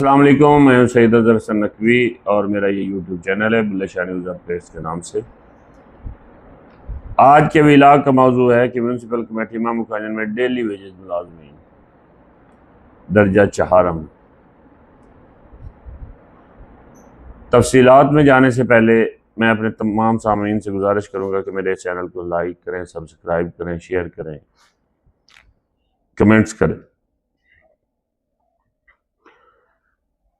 السلام علیکم، میں ہوں سید اظہر حسن نقوی اور میرا یہ یوٹیوب چینل ہے بلّہ شاہ نیوز اپڈیٹس کے نام سے۔ آج کے ویلاگ کا موضوع ہے کہ میونسپل کمیٹی مامو کانجن میں ڈیلی ویجز ملازمین درجہ چہارم۔ تفصیلات میں جانے سے پہلے میں اپنے تمام سامعین سے گزارش کروں گا کہ میرے چینل کو لائک کریں، سبسکرائب کریں، شیئر کریں، کمنٹس کریں۔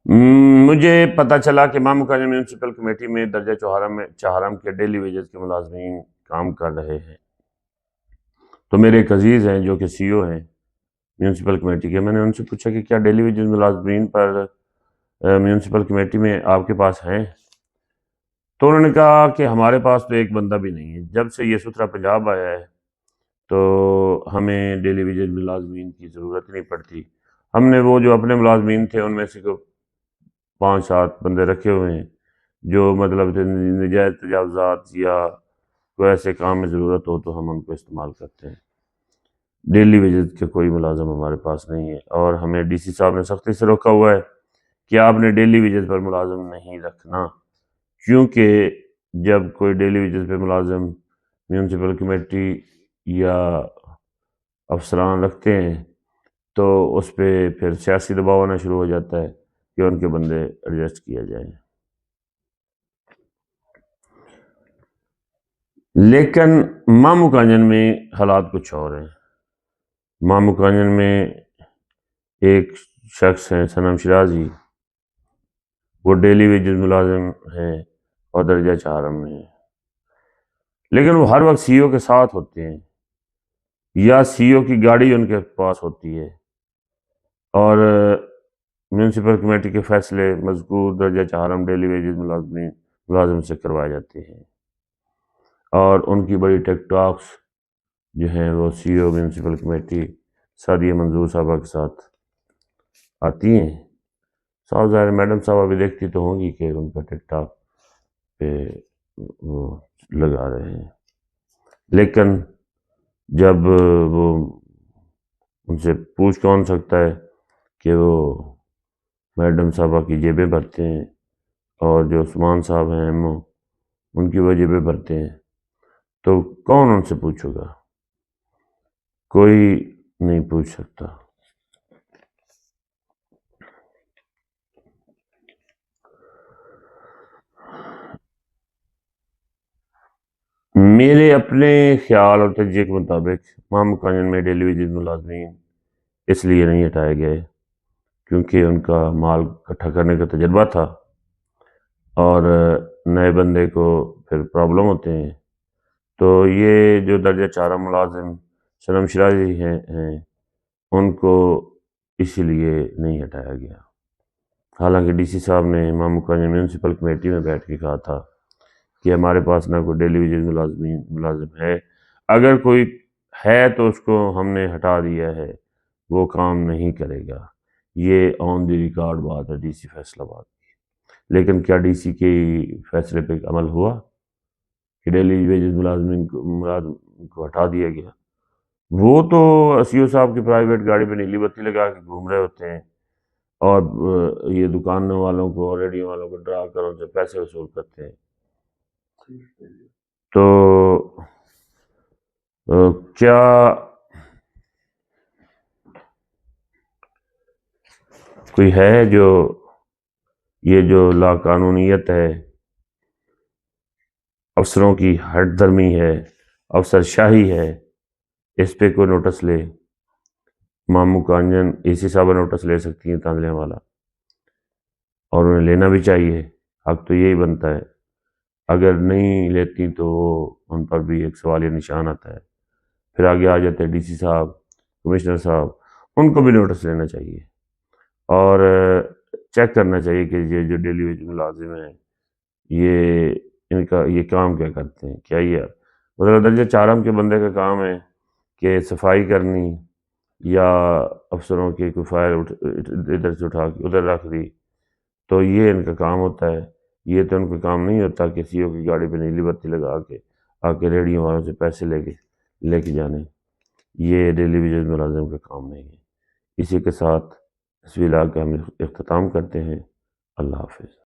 مجھے پتہ چلا کہ مامو کانجن میونسپل کمیٹی میں درجہ چہارم کے ڈیلی ویجز کے ملازمین کام کر رہے ہیں۔ تو میرے ایک عزیز ہیں جو کہ سی او ہیں میونسپل کمیٹی کے، میں نے ان سے پوچھا کہ کیا ڈیلی ویجز ملازمین پر میونسپل کمیٹی میں آپ کے پاس ہیں؟ تو انہوں نے کہا کہ ہمارے پاس تو ایک بندہ بھی نہیں ہے، جب سے یہ ستھرا پنجاب آیا ہے تو ہمیں ڈیلی ویجز ملازمین کی ضرورت نہیں پڑتی۔ ہم نے وہ جو اپنے ملازمین تھے ان میں سے 5-7 بندے رکھے ہوئے ہیں جو مطلب نجائز تجاوزات یا کوئی ایسے کام میں ضرورت ہو تو ہم ان کو استعمال کرتے ہیں۔ ڈیلی ویجز کے کوئی ملازم ہمارے پاس نہیں ہے، اور ہمیں ڈی سی صاحب نے سختی سے روکا ہوا ہے کہ آپ نے ڈیلی ویجز پر ملازم نہیں رکھنا، کیونکہ جب کوئی ڈیلی ویجز پہ ملازم میونسپل کمیٹی یا افسران رکھتے ہیں تو اس پہ پھر سیاسی دباؤ آنا شروع ہو جاتا ہے کہ ان کے بندے ایڈجسٹ کیا جائیں۔ لیکن مامو کانجن میں حالات کچھ اور ہیں۔ مامو کانجن میں ایک شخص ہیں صنم شرازی، وہ ڈیلی ویجز ملازم ہیں اور درجہ چہارم میں ہیں، لیکن وہ ہر وقت سی او کے ساتھ ہوتے ہیں یا سی او کی گاڑی ان کے پاس ہوتی ہے، اور میونسپل کمیٹی کے فیصلے مذکور درجہ چہارم ڈیلی ویجز ملازم سے کروائے جاتے ہیں، اور ان کی بڑی ٹیک ٹاکس جو ہیں وہ سی او میونسپل کمیٹی سعدیہ منظور صاحبہ کے ساتھ آتی ہیں۔ صاحب ظاہر میڈم صاحبہ بھی دیکھتی تو ہوں گی کہ ان کا ٹک ٹاک پہ وہ لگا رہے ہیں، لیکن جب وہ ان سے پوچھ کون سکتا ہے کہ وہ میڈم صاحبہ کی جیبیں بھرتے ہیں اور جو عثمان صاحب ہیں ایم او ان کی وہ جیبیں بھرتے ہیں، تو کون ان سے پوچھے گا؟ کوئی نہیں پوچھ سکتا۔ میرے اپنے خیال اور تجزیے کے مطابق مامو کانجن میں ڈیلی ویجز ملازمین اس لیے نہیں ہٹائے گئے کیونکہ ان کا مال اکٹھا کرنے کا تجربہ تھا، اور نئے بندے کو پھر پرابلم ہوتے ہیں، تو یہ جو درجہ چہارم ملازم صنم شرازی ہیں ان کو اسی لیے نہیں ہٹایا گیا۔ حالانکہ ڈی سی صاحب نے مامو کانجن میونسپل کمیٹی میں بیٹھ کے کہا تھا کہ ہمارے پاس نہ کوئی ڈیلی ویجز ملازم ہے، اگر کوئی ہے تو اس کو ہم نے ہٹا دیا ہے، وہ کام نہیں کرے گا۔ یہ آن دی ریکارڈ بات ہے ڈی سی فیصلہ بات کی۔ لیکن کیا ڈی سی کے فیصلے پہ عمل ہوا کہ ڈیلی ویجز ملازم کو ہٹا دیا گیا؟ وہ تو سی او صاحب کی پرائیویٹ گاڑی پہ نیلی بتی لگا کے گھوم رہے ہوتے ہیں اور یہ دکانوں والوں کو ریڈیو والوں کو ڈرا کر ان سے پیسے وصول کرتے ہیں۔ تو کیا کوئی ہے جو یہ جو لاقانونیت ہے، افسروں کی ہٹ درمی ہے، افسر شاہی ہے، اس پہ کوئی نوٹس لے؟ مامو کانجن اے سی صاحبہ نوٹس لے سکتی ہیں تانزلے والا، اور انہیں لینا بھی چاہیے، حق تو یہی بنتا ہے۔ اگر نہیں لیتی تو ان پر بھی ایک سوالیہ نشان آتا ہے، پھر آگے آ جاتے ہیں ڈی سی صاحب، کمشنر صاحب، ان کو بھی نوٹس لینا چاہیے اور چیک کرنا چاہیے کہ یہ جو ڈیلی ویج ملازم ہیں یہ ان کا یہ کام کیا کرتے ہیں۔ کیا یہ مطلب درجہ چہارم کے بندے کا کام ہے کہ صفائی کرنی یا افسروں کی کوئی فائل ادھر سے اٹھا کے ادھر رکھ دی، تو یہ ان کا کام ہوتا ہے؟ یہ تو ان کا کام نہیں ہوتا کہ سی او کی گاڑی پہ نیلی بتی لگا کے آ کے ریڈیو والوں سے پیسے لے کے جانے۔ یہ ڈیلی ویجز ملازم کا کام نہیں ہے۔ اسی کے ساتھ اس ویلاگ کا ہم اختتام کرتے ہیں۔ اللہ حافظ۔